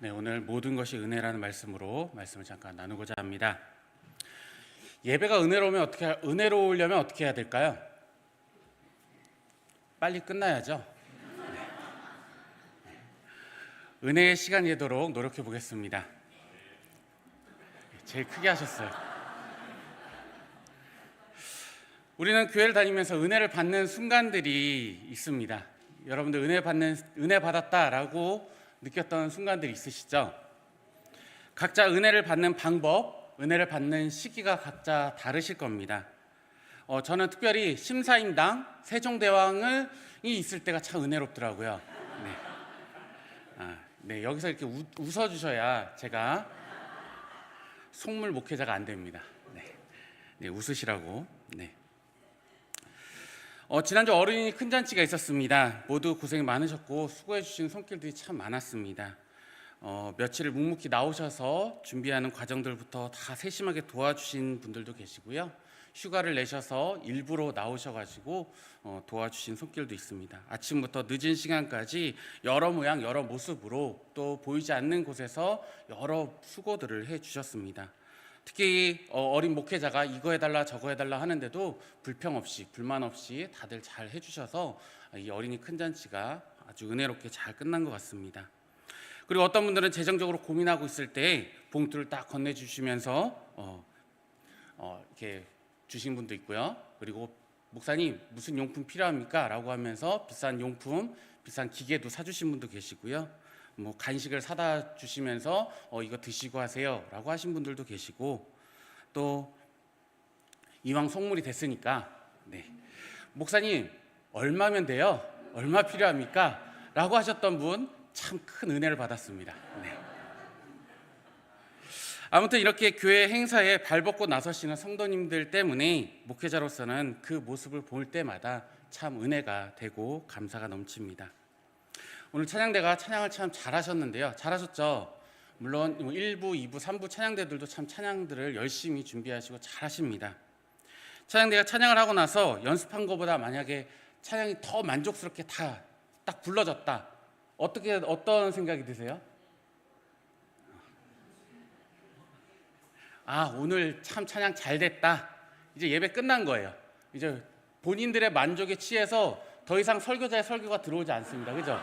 네, 오늘 모든 것이 은혜라는 말씀으로 말씀을 잠깐 나누고자 합니다. 예배가 은혜로우려면 어떻게 해야 될까요? 빨리 끝나야죠. 네. 은혜의 시간이 되도록 노력해 보겠습니다. 제일 크게 하셨어요. 우리는 교회를 다니면서 은혜를 받는 순간들이 있습니다. 여러분들 은혜 받았다라고 느꼈던 순간들이 있으시죠? 각자 은혜를 받는 방법, 은혜를 받는 시기가 각자 다르실 겁니다. 저는 특별히 심사임당 세종대왕이 있을 때가 참 은혜롭더라고요. 네, 여기서 이렇게 웃어주셔야 제가 속물 목회자가 안 됩니다. 네, 웃으시라고. 네. 지난주 어린이 큰 잔치가 있었습니다. 모두 고생 많으셨고 수고해 주신 손길들이 참 많았습니다. 며칠을 묵묵히 나오셔서 준비하는 과정들부터 다 세심하게 도와주신 분들도 계시고요. 휴가를 내셔서 일부러 나오셔가지고 도와주신 손길도 있습니다. 아침부터 늦은 시간까지 여러 모양 여러 모습으로 또 보이지 않는 곳에서 여러 수고들을 해주셨습니다. 특히 어린 목회자가 이거 해달라 저거 해달라 하는데도 불평 없이 불만 없이 다들 잘 해주셔서 이 어린이 큰 잔치가 아주 은혜롭게 잘 끝난 것 같습니다. 그리고 어떤 분들은 재정적으로 고민하고 있을 때 봉투를 딱 건네주시면서 이렇게 주신 분도 있고요. 그리고 목사님 무슨 용품 필요합니까? 라고 하면서 비싼 용품, 비싼 기계도 사주신 분도 계시고요. 간식을 사다 주시면서 이거 드시고 하세요 라고 하신 분들도 계시고, 또 이왕 선물이 됐으니까 목사님 얼마면 돼요? 얼마 필요합니까? 라고 하셨던 분 참 큰 은혜를 받았습니다. 아무튼 이렇게 교회 행사에 발벗고 나서시는 성도님들 때문에 목회자로서는 그 모습을 볼 때마다 참 은혜가 되고 감사가 넘칩니다. 오늘 찬양대가 찬양을 참 잘하셨는데요. 잘하셨죠? 물론 1부, 2부, 3부 찬양대들도 참 찬양들을 열심히 준비하시고 잘하십니다. 찬양대가 찬양을 하고 나서 연습한 것보다 만약에 찬양이 더 만족스럽게 다 딱 불러졌다. 어떤 생각이 드세요? 오늘 참 찬양 잘 됐다. 이제 예배 끝난 거예요. 이제 본인들의 만족에 취해서 더 이상 설교자의 설교가 들어오지 않습니다. 그죠?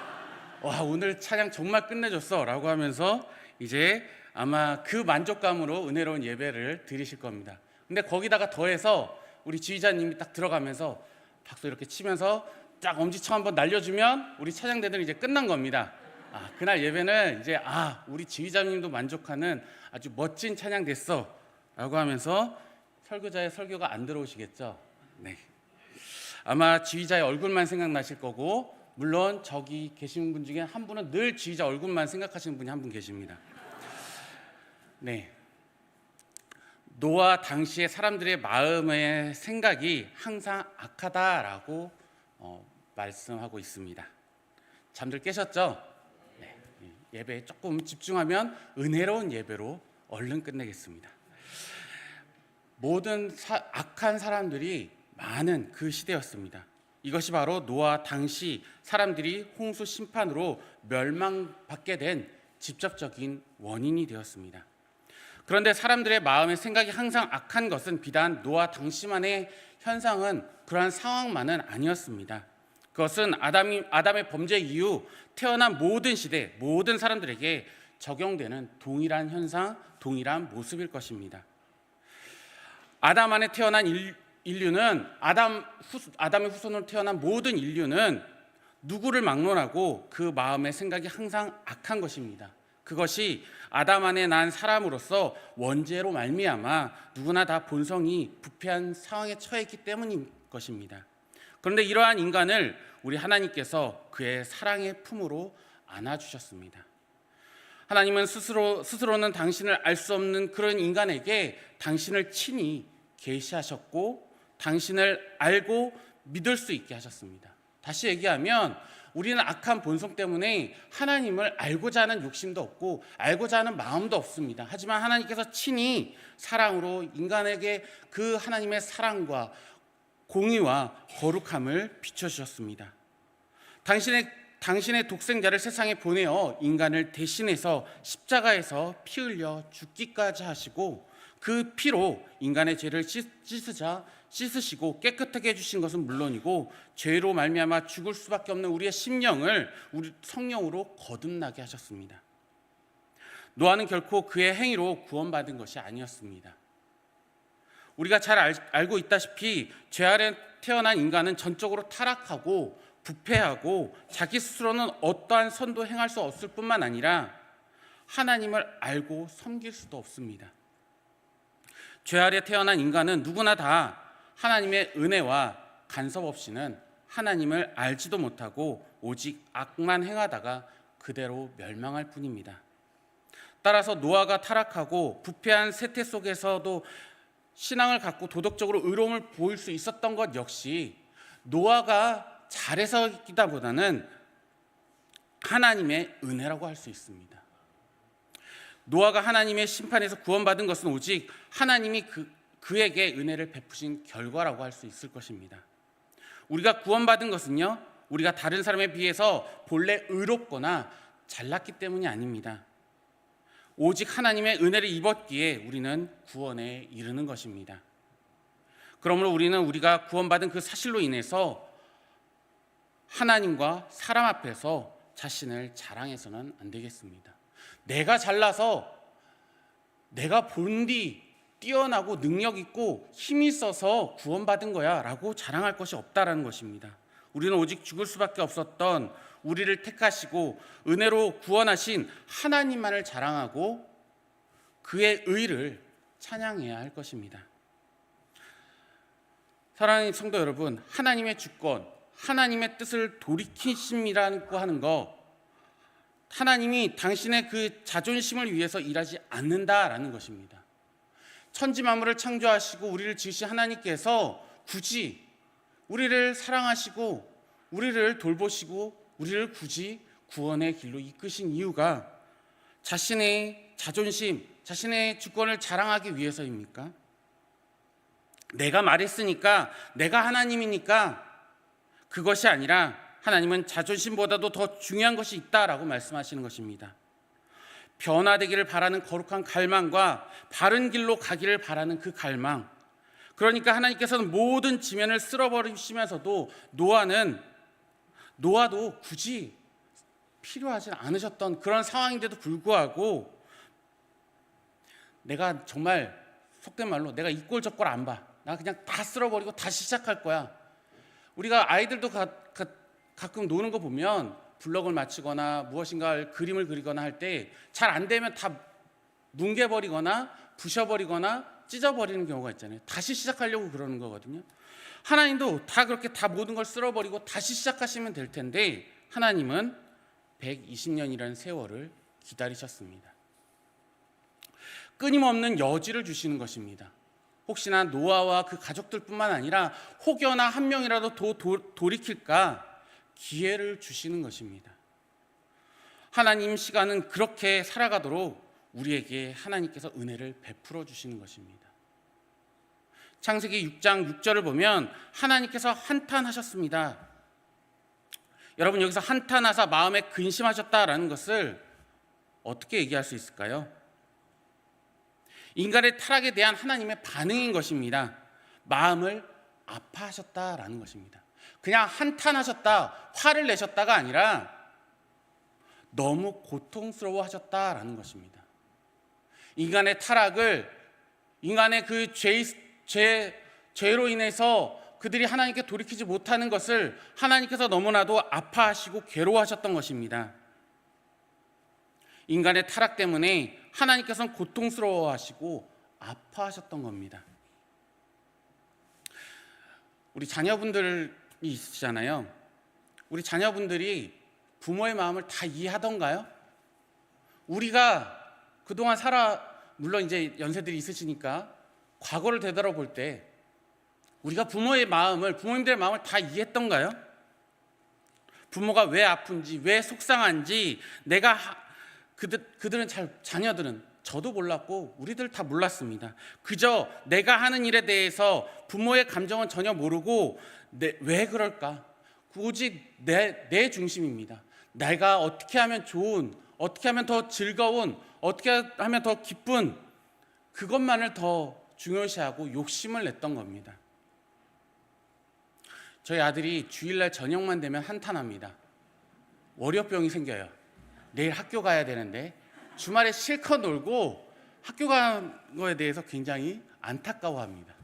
와, 오늘 찬양 정말 끝내줬어 라고 하면서 이제 아마 그 만족감으로 은혜로운 예배를 드리실 겁니다. 근데 거기다가 더해서 우리 지휘자님이 딱 들어가면서 박수 이렇게 치면서 딱 엄지척 한번 날려주면 우리 찬양대들은 이제 끝난 겁니다. 그날 예배는 이제 우리 지휘자님도 만족하는 아주 멋진 찬양 됐어 라고 하면서 설교자의 설교가 안 들어오시겠죠? 네. 아마 지휘자의 얼굴만 생각나실 거고, 물론 저기 계신 분 중에 한 분은 늘 지휘자 얼굴만 생각하시는 분이 한 분 계십니다. 네. 노아 당시의 사람들의 마음의 생각이 항상 악하다라고 말씀하고 있습니다. 잠들 깨셨죠? 네. 예배에 조금 집중하면 은혜로운 예배로 얼른 끝내겠습니다. 모든 악한 사람들이 많은 그 시대였습니다. 이것이 바로 노아 당시 사람들이 홍수 심판으로 멸망받게 된 직접적인 원인이 되었습니다. 그런데 사람들의 마음의 생각이 항상 악한 것은 비단 노아 당시만의 현상은 그러한 상황만은 아니었습니다. 그것은 아담의 범죄 이후 태어난 모든 시대, 모든 사람들에게 적용되는 동일한 현상, 동일한 모습일 것입니다. 아담 안에 태어난 인류는 아담의 후손으로 태어난 모든 인류는 누구를 막론하고 그 마음의 생각이 항상 악한 것입니다. 그것이 아담 안에 난 사람으로서 원죄로 말미암아 누구나 다 본성이 부패한 상황에 처했기 때문인 것입니다. 그런데 이러한 인간을 우리 하나님께서 그의 사랑의 품으로 안아주셨습니다. 하나님은 스스로는 당신을 알 수 없는 그런 인간에게 당신을 친히 계시하셨고 당신을 알고 믿을 수 있게 하셨습니다. 다시 얘기하면 우리는 악한 본성 때문에 하나님을 알고자 하는 욕심도 없고 알고자 하는 마음도 없습니다. 하지만 하나님께서 친히 사랑으로 인간에게 그 하나님의 사랑과 공의와 거룩함을 비춰주셨습니다. 당신의 당신의 독생자를 세상에 보내어 인간을 대신해서 십자가에서 피 흘려 죽기까지 하시고 그 피로 인간의 죄를 씻으시고 깨끗하게 해주신 것은 물론이고 죄로 말미암아 죽을 수밖에 없는 우리의 심령을 우리 성령으로 거듭나게 하셨습니다. 노아는 결코 그의 행위로 구원받은 것이 아니었습니다. 우리가 잘 알고 있다시피 죄 아래 태어난 인간은 전적으로 타락하고 부패하고 자기 스스로는 어떠한 선도 행할 수 없을 뿐만 아니라 하나님을 알고 섬길 수도 없습니다. 죄 아래 태어난 인간은 누구나 다 하나님의 은혜와 간섭 없이는 하나님을 알지도 못하고 오직 악만 행하다가 그대로 멸망할 뿐입니다. 따라서 노아가 타락하고 부패한 세태 속에서도 신앙을 갖고 도덕적으로 의로움을 보일 수 있었던 것 역시 노아가 잘해서기보다는 하나님의 은혜라고 할 수 있습니다. 노아가 하나님의 심판에서 구원받은 것은 오직 하나님이 그에게 은혜를 베푸신 결과라고 할 수 있을 것입니다. 우리가 구원받은 것은요, 우리가 다른 사람에 비해서 본래 의롭거나 잘났기 때문이 아닙니다. 오직 하나님의 은혜를 입었기에 우리는 구원에 이르는 것입니다. 그러므로 우리는 우리가 구원받은 그 사실로 인해서 하나님과 사람 앞에서 자신을 자랑해서는 안 되겠습니다. 내가 잘나서 내가 본디 뛰어나고 능력 있고 힘이 있어서 구원받은 거야 라고 자랑할 것이 없다라는 것입니다. 우리는 오직 죽을 수밖에 없었던 우리를 택하시고 은혜로 구원하신 하나님만을 자랑하고 그의 의를 찬양해야 할 것입니다. 사랑하는 성도 여러분, 하나님의 주권, 하나님의 뜻을 돌이키심이라고 하는 것, 하나님이 당신의 그 자존심을 위해서 일하지 않는다라는 것입니다. 천지 만물을 창조하시고 우리를 지으신 하나님께서 굳이 우리를 사랑하시고 우리를 돌보시고 우리를 굳이 구원의 길로 이끄신 이유가 자신의 자존심, 자신의 주권을 자랑하기 위해서입니까? 내가 말했으니까, 내가 하나님이니까, 그것이 아니라 하나님은 자존심보다도 더 중요한 것이 있다라고 말씀하시는 것입니다. 변화되기를 바라는 거룩한 갈망과 바른 길로 가기를 바라는 그 갈망, 그러니까 하나님께서는 모든 지면을 쓸어버리시면서도 노아도 굳이 필요하지 않으셨던 그런 상황인데도 불구하고 내가 정말 속된 말로 내가 이 꼴 저 꼴 안 봐, 나 그냥 다 쓸어버리고 다시 시작할 거야. 우리가 아이들도 가끔 노는 거 보면 블럭을 맞추거나 무엇인가 그림을 그리거나 할 때 잘 안 되면 다 뭉개버리거나 부셔버리거나 찢어버리는 경우가 있잖아요. 다시 시작하려고 그러는 거거든요. 하나님도 다 그렇게 다 모든 걸 쓸어버리고 다시 시작하시면 될 텐데 하나님은 120년이라는 세월을 기다리셨습니다. 끊임없는 여지를 주시는 것입니다. 혹시나 노아와 그 가족들뿐만 아니라 혹여나 한 명이라도 돌이킬까 기회를 주시는 것입니다. 하나님 시간은 그렇게 살아가도록 우리에게 하나님께서 은혜를 베풀어 주시는 것입니다. 창세기 6장 6절을 보면 하나님께서 한탄하셨습니다. 여러분, 여기서 한탄하사 마음에 근심하셨다라는 것을 어떻게 얘기할 수 있을까요? 인간의 타락에 대한 하나님의 반응인 것입니다. 마음을 아파하셨다라는 것입니다. 그냥 한탄하셨다, 화를 내셨다가 아니라 너무 고통스러워하셨다라는 것입니다. 인간의 타락을, 인간의 그 죄로 인해서 그들이 하나님께 돌이키지 못하는 것을 하나님께서 너무나도 아파하시고 괴로워하셨던 것입니다. 인간의 타락 때문에 하나님께서는 고통스러워하시고 아파하셨던 겁니다. 우리 자녀분들이 있으시잖아요. 우리 자녀분들이 부모의 마음을 다 이해하던가요? 우리가 그동안 물론 이제 연세들이 있으시니까 과거를 되돌아볼 때 우리가 부모님들의 마음을 다 이해했던가요? 부모가 왜 아픈지, 왜 속상한지 자녀들은 저도 몰랐고 우리들 다 몰랐습니다. 그저 내가 하는 일에 대해서 부모의 감정은 전혀 모르고 왜 그럴까? 오직 내 중심입니다. 내가 어떻게 하면 좋은, 어떻게 하면 더 즐거운, 어떻게 하면 더 기쁜 그것만을 더 중요시하고 욕심을 냈던 겁니다. 저희 아들이 주일날 저녁만 되면 한탄합니다. 월요병이 생겨요. 내일 학교 가야 되는데 주말에 실컷 놀고 학교 간 거에 대해서 굉장히 안타까워합니다.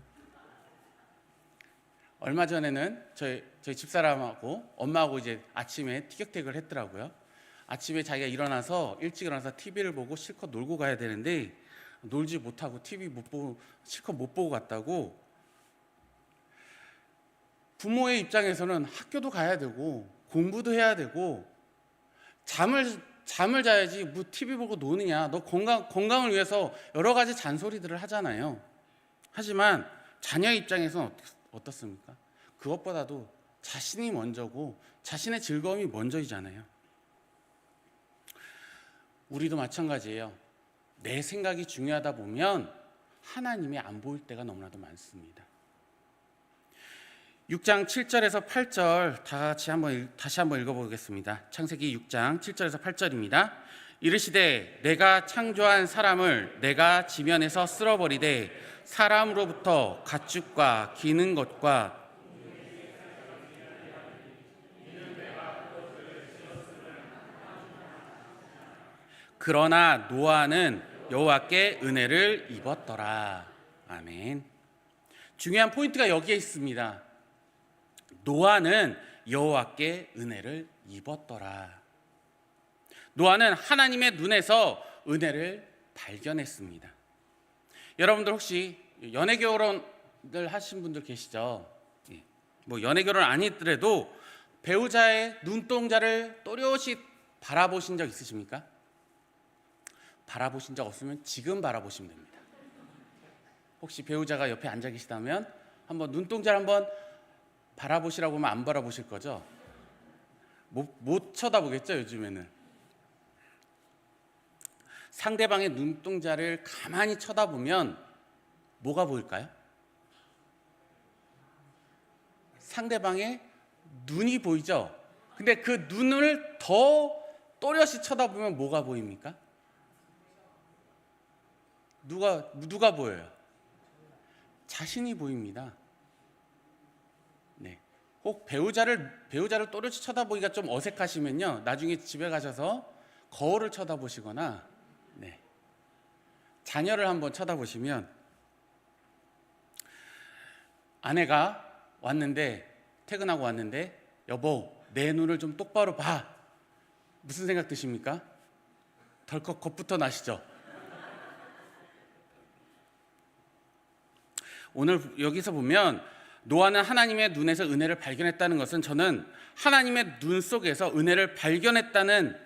얼마 전에는 저희 집사람하고 엄마하고 이제 아침에 티격태격을 했더라고요. 아침에 자기가 일찍 일어나서 TV를 보고 실컷 놀고 가야 되는데 놀지 못하고 TV 실컷 못 보고 갔다고. 부모의 입장에서는 학교도 가야 되고 공부도 해야 되고 잠을 자야지 뭐 TV 보고 노느냐, 너 건강을 위해서 여러 가지 잔소리들을 하잖아요. 하지만 자녀의 입장에서는 어떻습니까? 그것보다도 자신이 먼저고 자신의 즐거움이 먼저이잖아요. 우리도 마찬가지예요. 내 생각이 중요하다 보면 하나님이 안 보일 때가 너무나도 많습니다. 6장 7절에서 8절 다시 한번 읽어보겠습니다. 창세기 6장 7절에서 8절입니다. 이르시되 내가 창조한 사람을 내가 지면에서 쓸어버리되 사람으로부터 가축과 기는 것과 그러나 노아는 여호와께 은혜를 입었더라. 아멘. 중요한 포인트가 여기에 있습니다. 노아는 여호와께 은혜를 입었더라. 노아는 하나님의 눈에서 은혜를 발견했습니다. 여러분들 혹시 연애 결혼을 하신 분들 계시죠? 뭐 연애 결혼 아니더라도 배우자의 눈동자를 또렷이 바라보신 적 있으십니까? 바라보신 적 없으면 지금 바라보시면 됩니다. 혹시 배우자가 옆에 앉아 계시다면 한번 눈동자를 한번 바라보시라고 하면 안 바라보실 거죠? 못 쳐다보겠죠, 요즘에는. 상대방의 눈동자를 가만히 쳐다보면 뭐가 보일까요? 상대방의 눈이 보이죠? 근데 그 눈을 더 또렷이 쳐다보면 뭐가 보입니까? 누가 보여요? 자신이 보입니다. 네. 혹 배우자를 또렷이 쳐다보기가 좀 어색하시면요, 나중에 집에 가셔서 거울을 쳐다보시거나, 네, 자녀를 한번 쳐다보시면, 아내가 퇴근하고 왔는데 여보 내 눈을 좀 똑바로 봐. 무슨 생각 드십니까? 덜컥 겁부터 나시죠? 오늘 여기서 보면 노아는 하나님의 눈에서 은혜를 발견했다는 것은, 저는 하나님의 눈 속에서 은혜를 발견했다는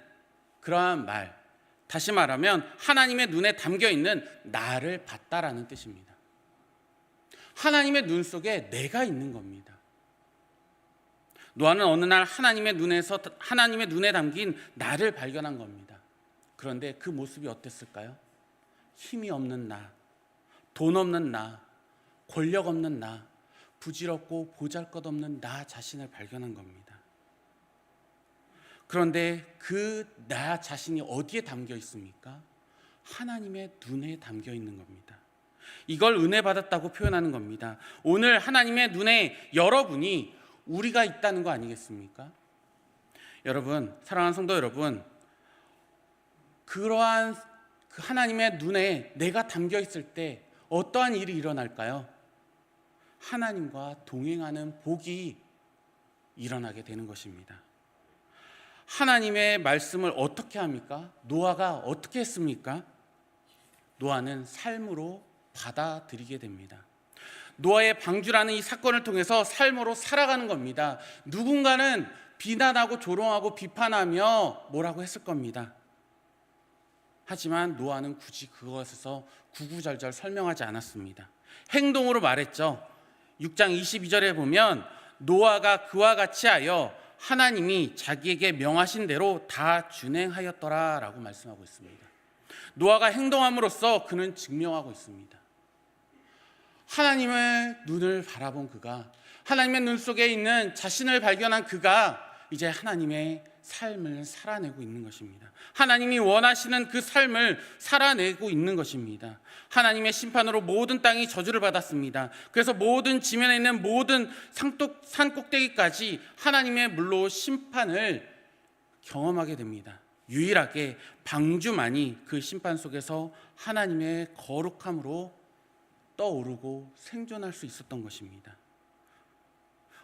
그러한 말, 다시 말하면 하나님의 눈에 담겨있는 나를 봤다라는 뜻입니다. 하나님의 눈 속에 내가 있는 겁니다. 노아는 어느 날 하나님의 눈에 담긴 나를 발견한 겁니다. 그런데 그 모습이 어땠을까요? 힘이 없는 나, 돈 없는 나, 권력 없는 나, 부질없고 보잘것없는 나 자신을 발견한 겁니다. 그런데 그 나 자신이 어디에 담겨 있습니까? 하나님의 눈에 담겨 있는 겁니다. 이걸 은혜 받았다고 표현하는 겁니다. 오늘 하나님의 눈에 여러분이, 우리가 있다는 거 아니겠습니까? 여러분, 사랑하는 성도 여러분, 그러한 그 하나님의 눈에 내가 담겨 있을 때 어떠한 일이 일어날까요? 하나님과 동행하는 복이 일어나게 되는 것입니다. 하나님의 말씀을 어떻게 합니까? 노아가 어떻게 했습니까? 노아는 삶으로 받아들이게 됩니다. 노아의 방주라는 이 사건을 통해서 삶으로 살아가는 겁니다. 누군가는 비난하고 조롱하고 비판하며 뭐라고 했을 겁니다. 하지만 노아는 굳이 그것에서 구구절절 설명하지 않았습니다. 행동으로 말했죠. 6장 22절에 보면 노아가 그와 같이 하여 하나님이 자기에게 명하신 대로 다 준행하였더라 라고 말씀하고 있습니다. 노아가 행동함으로써 그는 증명하고 있습니다. 하나님의 눈을 바라본 그가, 하나님의 눈 속에 있는 자신을 발견한 그가 이제 하나님의 삶을 살아내고 있는 것입니다. 하나님이 원하시는 그 삶을 살아내고 있는 것입니다. 하나님의 심판으로 모든 땅이 저주를 받았습니다. 그래서 모든 지면에 있는 모든 산 꼭대기까지 하나님의 물로 심판을 경험하게 됩니다. 유일하게 방주만이 그 심판 속에서 하나님의 거룩함으로 떠오르고 생존할 수 있었던 것입니다.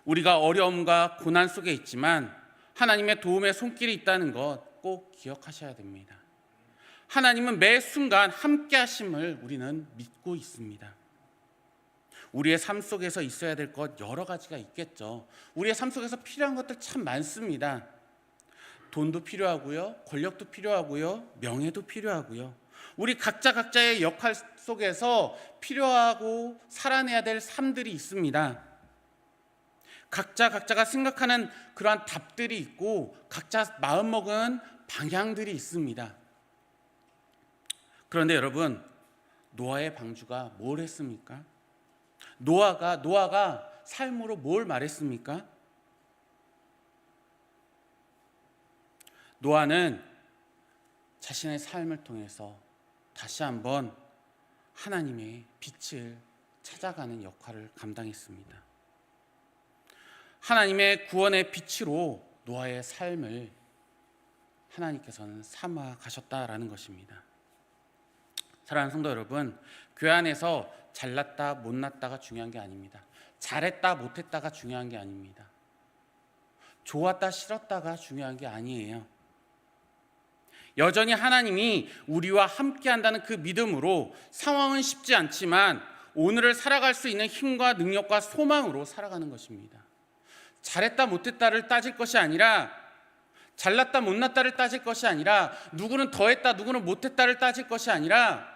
우리가 어려움과 고난 속에 있지만 하나님의 도움의 손길이 있다는 것 꼭 기억하셔야 됩니다. 하나님은 매 순간 함께 하심을 우리는 믿고 있습니다. 우리의 삶 속에서 있어야 될 것 여러 가지가 있겠죠. 우리의 삶 속에서 필요한 것들 참 많습니다. 돈도 필요하고요, 권력도 필요하고요, 명예도 필요하고요. 우리 각자의 역할 속에서 필요하고 살아내야 될 삶들이 있습니다. 각자가 생각하는 그러한 답들이 있고 각자 마음먹은 방향들이 있습니다. 그런데 여러분, 노아의 방주가 뭘 했습니까? 노아가 삶으로 뭘 말했습니까? 노아는 자신의 삶을 통해서 다시 한번 하나님의 빛을 찾아가는 역할을 감당했습니다. 하나님의 구원의 빛으로 노아의 삶을 하나님께서는 삼아 가셨다라는 것입니다. 사랑하는 성도 여러분, 교회 안에서 잘났다 못났다가 중요한 게 아닙니다. 잘했다 못했다가 중요한 게 아닙니다. 좋았다 싫었다가 중요한 게 아니에요. 여전히 하나님이 우리와 함께 한다는 그 믿음으로 상황은 쉽지 않지만 오늘을 살아갈 수 있는 힘과 능력과 소망으로 살아가는 것입니다. 잘했다 못했다를 따질 것이 아니라, 잘났다 못났다를 따질 것이 아니라, 누구는 더했다 누구는 못했다를 따질 것이 아니라,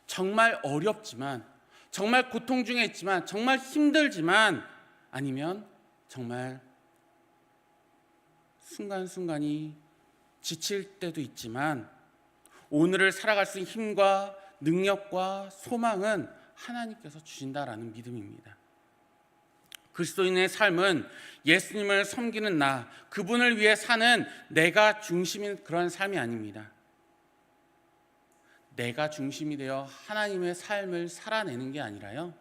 정말 어렵지만, 정말 고통 중에 있지만, 정말 힘들지만, 아니면 정말 순간순간이 지칠 때도 있지만 오늘을 살아갈 수 있는 힘과 능력과 소망은 하나님께서 주신다라는 믿음입니다. 그리스도인의 삶은 예수님을 섬기는 나, 그분을 위해 사는 내가 중심인 그런 삶이 아닙니다. 내가 중심이 되어 하나님의 삶을 살아내는 게 아니라요,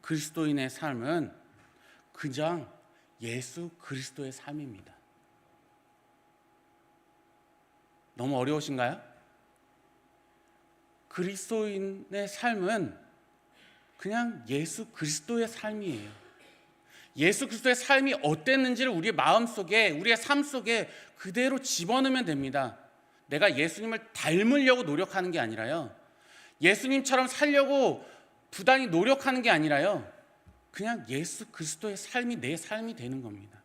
그리스도인의 삶은 그냥 예수 그리스도의 삶입니다. 너무 어려우신가요? 그리스도인의 삶은 그냥 예수 그리스도의 삶이에요. 예수 그리스도의 삶이 어땠는지를 우리의 마음속에, 우리의 삶 속에 그대로 집어넣으면 됩니다. 내가 예수님을 닮으려고 노력하는 게 아니라요, 예수님처럼 살려고 부단히 노력하는 게 아니라요, 그냥 예수 그리스도의 삶이 내 삶이 되는 겁니다.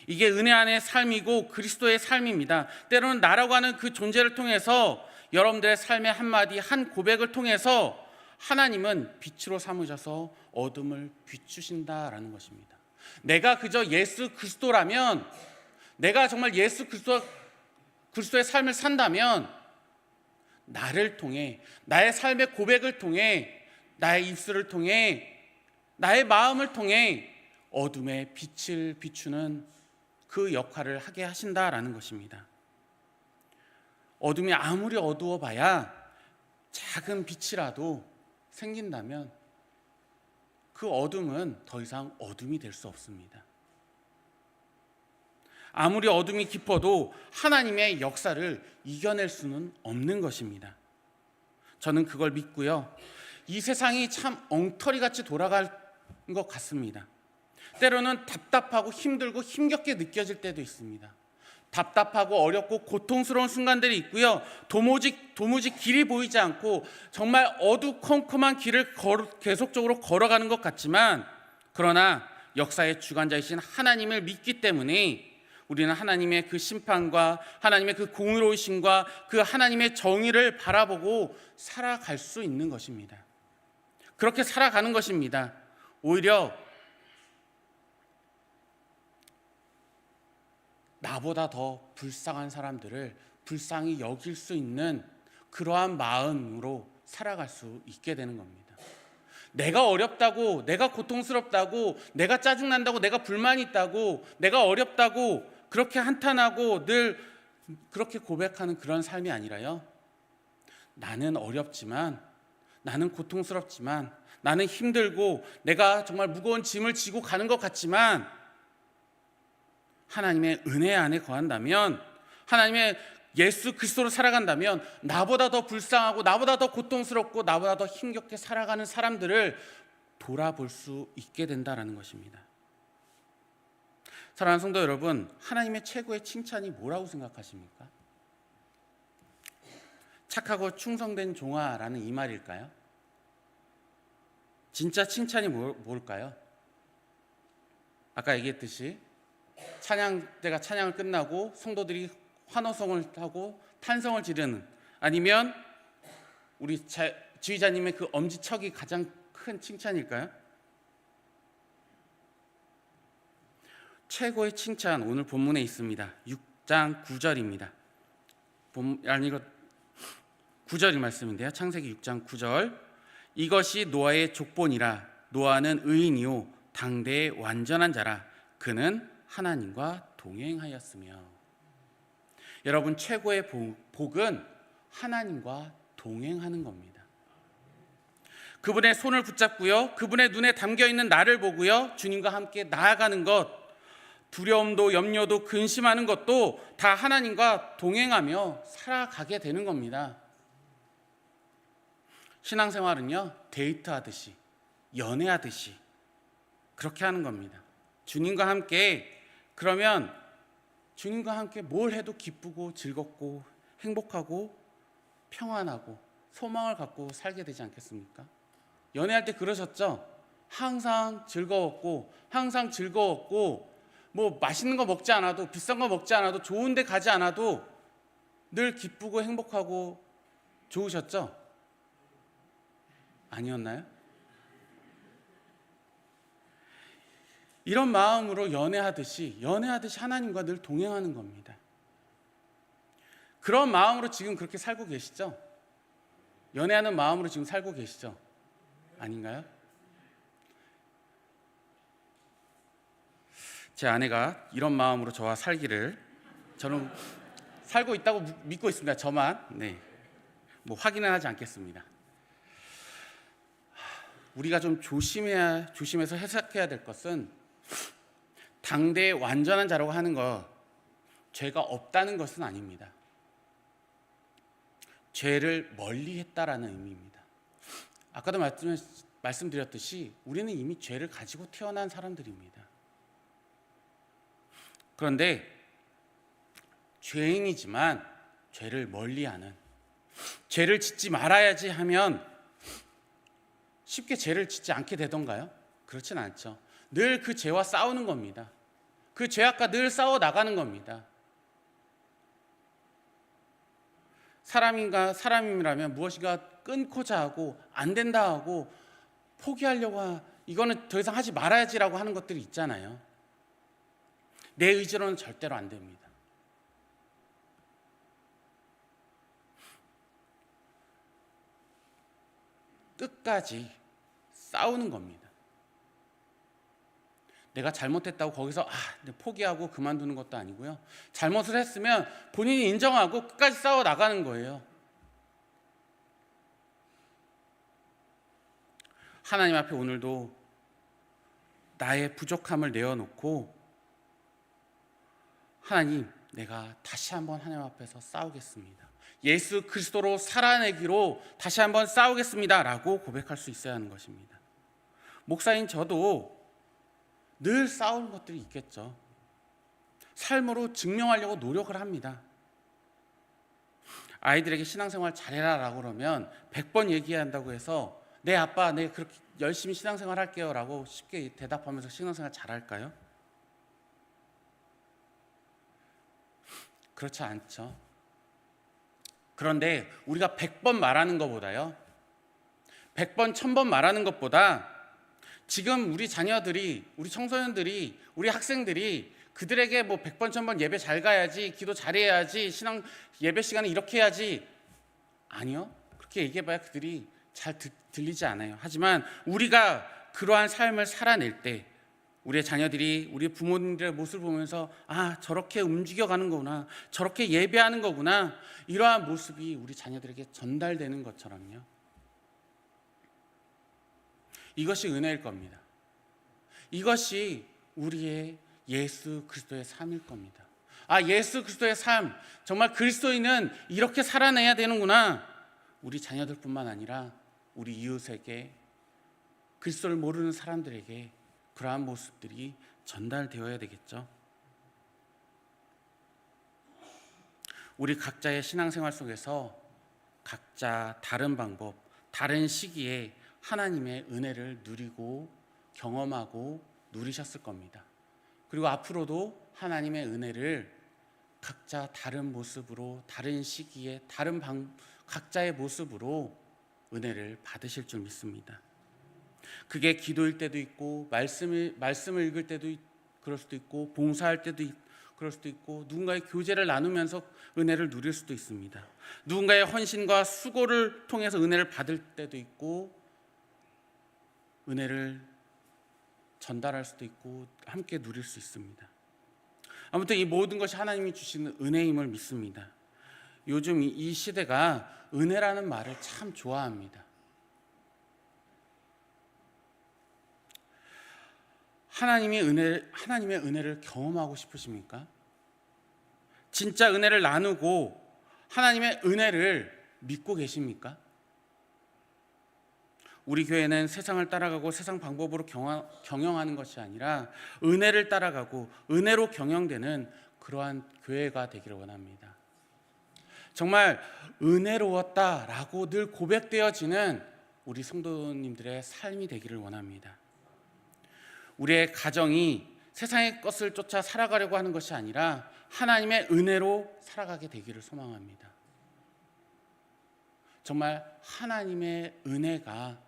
이게 은혜 안의 삶이고 그리스도의 삶입니다. 때로는 나라고 하는 그 존재를 통해서, 여러분들의 삶의 한마디 한 고백을 통해서 하나님은 빛으로 삼으셔서 어둠을 비추신다라는 것입니다. 내가 그저 예수 그리스도라면, 내가 정말 예수 그리스도의 삶을 산다면, 나를 통해, 나의 삶의 고백을 통해, 나의 입술을 통해, 나의 마음을 통해 어둠의 빛을 비추는 그 역할을 하게 하신다라는 것입니다. 어둠이 아무리 어두워 봐야 작은 빛이라도 생긴다면 그 어둠은 더 이상 어둠이 될 수 없습니다. 아무리 어둠이 깊어도 하나님의 역사를 이겨낼 수는 없는 것입니다. 저는 그걸 믿고요, 이 세상이 참 엉터리같이 돌아갈 것 같습니다. 때로는 답답하고 힘들고 힘겹게 느껴질 때도 있습니다. 답답하고 어렵고 고통스러운 순간들이 있고요, 도무지 길이 보이지 않고 정말 어두컴컴한 길을 계속적으로 걸어가는 것 같지만, 그러나 역사의 주관자이신 하나님을 믿기 때문에 우리는 하나님의 그 심판과 하나님의 그 공의로우심과 그 하나님의 정의를 바라보고 살아갈 수 있는 것입니다. 그렇게 살아가는 것입니다. 오히려 나보다 더 불쌍한 사람들을 불쌍히 여길 수 있는 그러한 마음으로 살아갈 수 있게 되는 겁니다. 내가 어렵다고, 내가 고통스럽다고, 내가 짜증난다고, 내가 불만이 있다고, 내가 어렵다고 그렇게 한탄하고 늘 그렇게 고백하는 그런 삶이 아니라요, 나는 어렵지만, 나는 고통스럽지만, 나는 힘들고 내가 정말 무거운 짐을 지고 가는 것 같지만 하나님의 은혜 안에 거한다면, 하나님의 예수 그리스도로 살아간다면 나보다 더 불쌍하고 나보다 더 고통스럽고 나보다 더 힘겹게 살아가는 사람들을 돌아볼 수 있게 된다는 것입니다. 사랑하는 성도 여러분, 하나님의 최고의 칭찬이 뭐라고 생각하십니까? 착하고 충성된 종아라는 이 말일까요? 진짜 칭찬이 뭘까요? 아까 얘기했듯이 찬양 때가 찬양을 끝나고 성도들이 환호성을 하고 탄성을 지르는, 아니면 우리 지휘자님의 그 엄지척이 가장 큰 칭찬일까요? 최고의 칭찬, 오늘 본문에 있습니다. 6장 9절입니다. 9절이 말씀인데요. 창세기 6장 9절. 이것이 노아의 족본이라. 노아는 의인이요 당대의 완전한 자라. 그는 하나님과 동행하였으며. 여러분, 최고의 복은 하나님과 동행하는 겁니다. 그분의 손을 붙잡고요, 그분의 눈에 담겨있는 나를 보고요, 주님과 함께 나아가는 것, 두려움도 염려도 근심하는 것도 다 하나님과 동행하며 살아가게 되는 겁니다. 신앙생활은요, 데이트하듯이, 연애하듯이 그렇게 하는 겁니다. 주님과 함께, 그러면 주님과 함께 뭘 해도 기쁘고 즐겁고 행복하고 평안하고 소망을 갖고 살게 되지 않겠습니까? 연애할 때 그러셨죠? 항상 즐거웠고 뭐 맛있는 거 먹지 않아도, 비싼 거 먹지 않아도, 좋은 데 가지 않아도 늘 기쁘고 행복하고 좋으셨죠? 아니었나요? 이런 마음으로 연애하듯이 하나님과 늘 동행하는 겁니다. 그런 마음으로 지금 그렇게 살고 계시죠? 연애하는 마음으로 지금 살고 계시죠? 아닌가요? 제 아내가 이런 마음으로 저와 살기를, 저는 살고 있다고 믿고 있습니다. 저만. 뭐 확인은 하지 않겠습니다. 우리가 좀 조심해서 해석해야 될 것은, 당대의 완전한 자라고 하는 것, 죄가 없다는 것은 아닙니다. 죄를 멀리했다라는 의미입니다. 아까도 말씀드렸듯이 우리는 이미 죄를 가지고 태어난 사람들입니다. 그런데 죄인이지만 죄를 멀리하는, 죄를 짓지 말아야지 하면 쉽게 죄를 짓지 않게 되던가요? 그렇진 않죠. 늘 그 죄와 싸우는 겁니다. 그 죄악과 늘 싸워 나가는 겁니다. 사람이라면 무엇인가 끊고자 하고 안 된다 하고 포기하려고 이거는 더 이상 하지 말아야지라고 하는 것들이 있잖아요. 내 의지로는 절대로 안 됩니다. 끝까지 싸우는 겁니다. 내가 잘못했다고 거기서 포기하고 그만두는 것도 아니고요. 잘못을 했으면 본인이 인정하고 끝까지 싸워 나가는 거예요. 하나님 앞에 오늘도 나의 부족함을 내어놓고, 하나님, 내가 다시 한번 하나님 앞에서 싸우겠습니다. 예수 그리스도로 살아내기로 다시 한번 싸우겠습니다 라고 고백할 수 있어야 하는 것입니다. 목사인 저도 늘 싸우는 것들이 있겠죠. 삶으로 증명하려고 노력을 합니다. 아이들에게 신앙생활 잘해라 라고 그러면 100번 얘기한다고 해서 네 아빠, 네 그렇게 열심히 신앙생활 할게요 라고 쉽게 대답하면서 신앙생활 잘할까요? 그렇지 않죠. 그런데 우리가 100번 말하는 것보다요, 100번, 1000번 말하는 것보다 지금 우리 자녀들이, 우리 청소년들이, 우리 학생들이 그들에게 뭐 100번, 1000번 예배 잘 가야지, 기도 잘해야지, 신앙 예배 시간에 이렇게 해야지, 아니요. 그렇게 얘기해봐야 그들이 잘 들리지 않아요. 하지만 우리가 그러한 삶을 살아낼 때 우리의 자녀들이 우리 부모님들의 모습을 보면서 저렇게 움직여가는 거구나, 저렇게 예배하는 거구나, 이러한 모습이 우리 자녀들에게 전달되는 것처럼요. 이것이 은혜일 겁니다. 이것이 우리의 예수 그리스도의 삶일 겁니다. 예수 그리스도의 삶, 정말 그리스도인은 이렇게 살아내야 되는구나. 우리 자녀들뿐만 아니라 우리 이웃에게, 그리스도를 모르는 사람들에게 그러한 모습들이 전달되어야 되겠죠. 우리 각자의 신앙생활 속에서 각자 다른 방법, 다른 시기에 하나님의 은혜를 누리고 경험하고 누리셨을 겁니다. 그리고 앞으로도 하나님의 은혜를 각자 다른 모습으로, 다른 시기에, 각자의 모습으로 은혜를 받으실 줄 믿습니다. 그게 기도일 때도 있고, 말씀을 읽을 때도 그럴 수도 있고, 봉사할 때도 그럴 수도 있고, 누군가의 교제를 나누면서 은혜를 누릴 수도 있습니다. 누군가의 헌신과 수고를 통해서 은혜를 받을 때도 있고, 은혜를 전달할 수도 있고, 함께 누릴 수 있습니다. 아무튼 이 모든 것이 하나님이 주시는 은혜임을 믿습니다. 요즘 이 시대가 은혜라는 말을 참 좋아합니다. 하나님의 은혜를 경험하고 싶으십니까? 진짜 은혜를 나누고 하나님의 은혜를 믿고 계십니까? 우리 교회는 세상을 따라가고 세상 방법으로 경영하는 것이 아니라 은혜를 따라가고 은혜로 경영되는 그러한 교회가 되기를 원합니다. 정말 은혜로웠다라고 늘 고백되어지는 우리 성도님들의 삶이 되기를 원합니다. 우리의 가정이 세상의 것을 쫓아 살아가려고 하는 것이 아니라 하나님의 은혜로 살아가게 되기를 소망합니다. 정말 하나님의 은혜가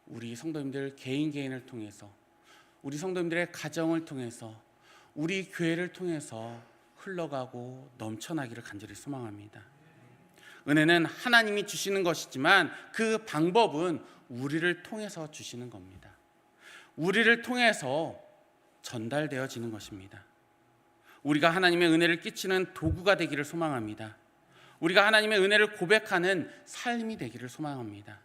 우리 성도님들 개인을 통해서, 우리 성도님들의 가정을 통해서, 우리 교회를 통해서 흘러가고 넘쳐나기를 간절히 소망합니다. 은혜는 하나님이 주시는 것이지만 그 방법은 우리를 통해서 주시는 겁니다. 우리를 통해서 전달되어지는 것입니다. 우리가 하나님의 은혜를 끼치는 도구가 되기를 소망합니다. 우리가 하나님의 은혜를 고백하는 삶이 되기를 소망합니다.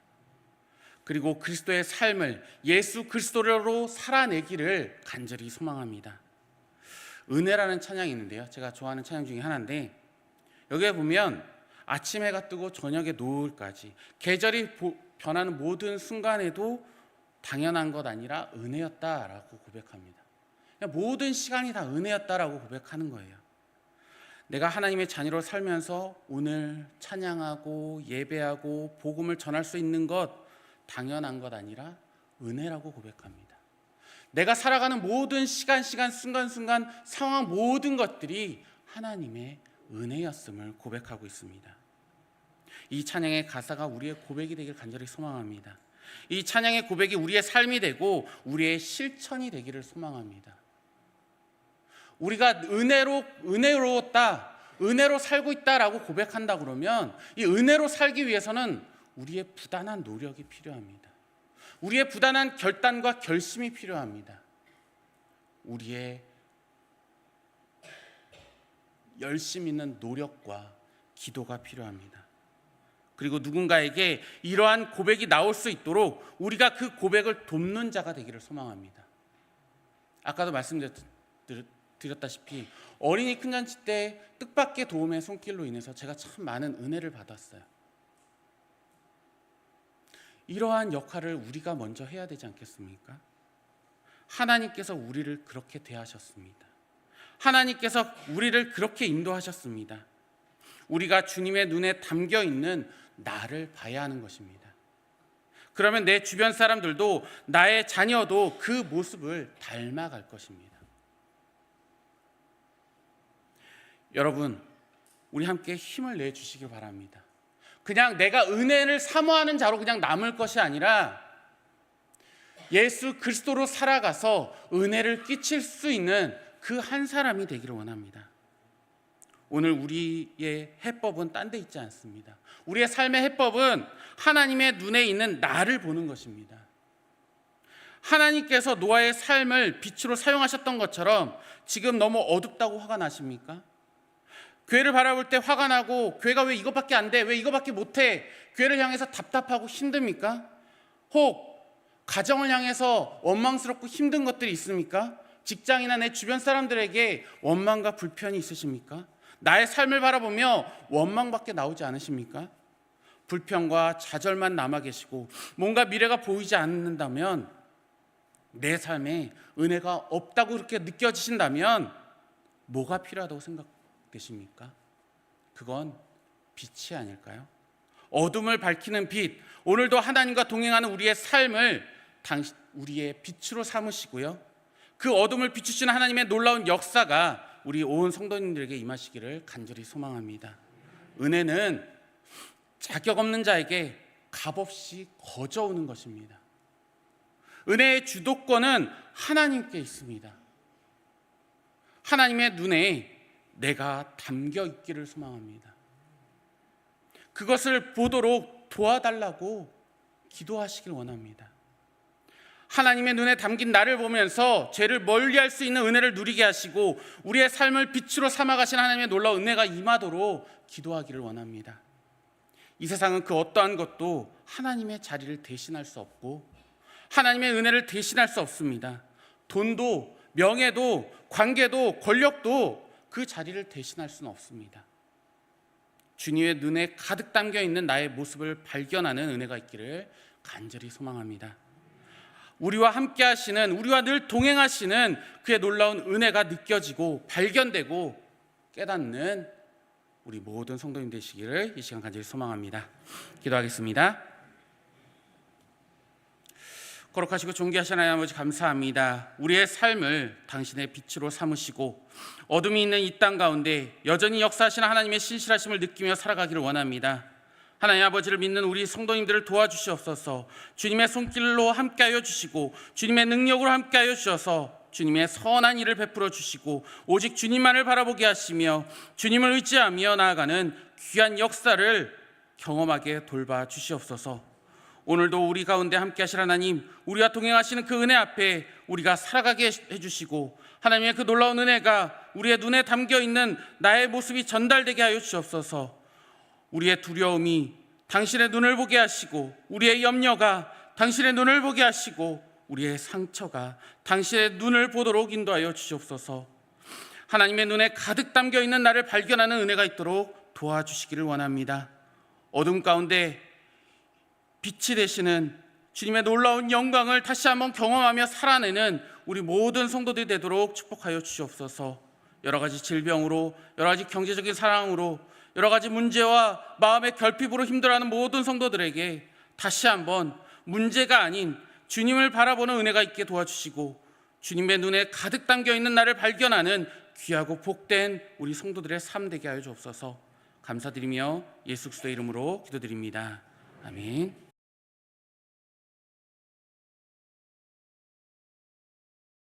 그리고 그리스도의 삶을 예수 그리스도로 살아내기를 간절히 소망합니다. 은혜라는 찬양이 있는데요, 제가 좋아하는 찬양 중에 하나인데, 여기에 보면 아침 해가 뜨고 저녁에 노을까지 계절이 변하는 모든 순간에도 당연한 것 아니라 은혜였다라고 고백합니다. 모든 시간이 다 은혜였다라고 고백하는 거예요. 내가 하나님의 자녀로 살면서 오늘 찬양하고 예배하고 복음을 전할 수 있는 것 당연한 것 아니라 은혜라고 고백합니다. 내가 살아가는 모든 시간, 순간, 상황 모든 것들이 하나님의 은혜였음을 고백하고 있습니다. 이 찬양의 가사가 우리의 고백이 되길 간절히 소망합니다. 이 찬양의 고백이 우리의 삶이 되고 우리의 실천이 되기를 소망합니다. 우리가 은혜로웠다, 은혜로 살고 있다라고 고백한다 그러면 이 은혜로 살기 위해서는 우리의 부단한 노력이 필요합니다. 우리의 부단한 결단과 결심이 필요합니다. 우리의 열심 있는 노력과 기도가 필요합니다. 그리고 누군가에게 이러한 고백이 나올 수 있도록 우리가 그 고백을 돕는 자가 되기를 소망합니다. 아까도 말씀드렸다시피 어린이 큰잔치 때 뜻밖의 도움의 손길로 인해서 제가 참 많은 은혜를 받았어요. 이러한 역할을 우리가 먼저 해야 되지 않겠습니까? 하나님께서 우리를 그렇게 대하셨습니다. 하나님께서 우리를 그렇게 인도하셨습니다. 우리가 주님의 눈에 담겨 있는 나를 봐야 하는 것입니다. 그러면 내 주변 사람들도, 나의 자녀도 그 모습을 닮아갈 것입니다. 여러분, 우리 함께 힘을 내주시길 바랍니다. 그냥 내가 은혜를 사모하는 자로 그냥 남을 것이 아니라 예수 그리스도로 살아가서 은혜를 끼칠 수 있는 그 한 사람이 되기를 원합니다. 오늘 우리의 해법은 딴 데 있지 않습니다. 우리의 삶의 해법은 하나님의 눈에 있는 나를 보는 것입니다. 하나님께서 노아의 삶을 빛으로 사용하셨던 것처럼 지금 너무 어둡다고 화가 나십니까? 교회를 바라볼 때 화가 나고 교회가 왜 이것밖에 안 돼? 왜 이것밖에 못해? 교회를 향해서 답답하고 힘듭니까? 혹 가정을 향해서 원망스럽고 힘든 것들이 있습니까? 직장이나 내 주변 사람들에게 원망과 불편이 있으십니까? 나의 삶을 바라보며 원망밖에 나오지 않으십니까? 불평과 좌절만 남아 계시고 뭔가 미래가 보이지 않는다면, 내 삶에 은혜가 없다고 그렇게 느껴지신다면 뭐가 필요하다고 생각되십니까? 그건 빛이 아닐까요? 어둠을 밝히는 빛, 오늘도 하나님과 동행하는 우리의 삶을 우리의 빛으로 삼으시고요, 그 어둠을 비추시는 하나님의 놀라운 역사가 우리 온 성도님들에게 임하시기를 간절히 소망합니다. 은혜는 자격 없는 자에게 값없이 거저오는 것입니다. 은혜의 주도권은 하나님께 있습니다. 하나님의 눈에 내가 담겨 있기를 소망합니다. 그것을 보도록 도와달라고 기도하시길 원합니다. 하나님의 눈에 담긴 나를 보면서 죄를 멀리할 수 있는 은혜를 누리게 하시고 우리의 삶을 빛으로 삼아가신 하나님의 놀라운 은혜가 임하도록 기도하기를 원합니다. 이 세상은 그 어떠한 것도 하나님의 자리를 대신할 수 없고 하나님의 은혜를 대신할 수 없습니다. 돈도 명예도 관계도 권력도 그 자리를 대신할 수는 없습니다. 주님의 눈에 가득 담겨 있는 나의 모습을 발견하는 은혜가 있기를 간절히 소망합니다. 우리와 함께 하시는, 우리와 늘 동행하시는 그의 놀라운 은혜가 느껴지고 발견되고 깨닫는 우리 모든 성도님 되시기를 이 시간 간절히 소망합니다. 기도하겠습니다. 거룩하시고 존귀하신 하나님 아버지, 감사합니다. 우리의 삶을 당신의 빛으로 삼으시고 어둠이 있는 이 땅 가운데 여전히 역사하시는 하나님의 신실하심을 느끼며 살아가기를 원합니다. 하나님 아버지를 믿는 우리 성도님들을 도와주시옵소서. 주님의 손길로 함께하여 주시고 주님의 능력으로 함께하여 주셔서 주님의 선한 일을 베풀어 주시고 오직 주님만을 바라보게 하시며 주님을 의지하며 나아가는 귀한 역사를 경험하게 돌봐 주시옵소서. 오늘도 우리 가운데 함께 하실 하나님, 우리와 동행하시는 그 은혜 앞에 우리가 살아가게 해주시고 하나님의 그 놀라운 은혜가 우리의 눈에 담겨있는 나의 모습이 전달되게 하여 주옵소서. 우리의 두려움이 당신의 눈을 보게 하시고 우리의 염려가 당신의 눈을 보게 하시고 우리의 상처가 당신의 눈을 보도록 인도하여 주시옵소서. 하나님의 눈에 가득 담겨있는 나를 발견하는 은혜가 있도록 도와주시기를 원합니다. 어둠 가운데 빛이 되시는 주님의 놀라운 영광을 다시 한번 경험하며 살아내는 우리 모든 성도들이 되도록 축복하여 주시옵소서. 여러 가지 질병으로, 여러 가지 경제적인 상황으로, 여러 가지 문제와 마음의 결핍으로 힘들어하는 모든 성도들에게 다시 한번 문제가 아닌 주님을 바라보는 은혜가 있게 도와주시고 주님의 눈에 가득 담겨있는 나를 발견하는 귀하고 복된 우리 성도들의 삶 되게 하여 주옵소서. 감사드리며 예수 그리스도의 이름으로 기도드립니다. 아멘.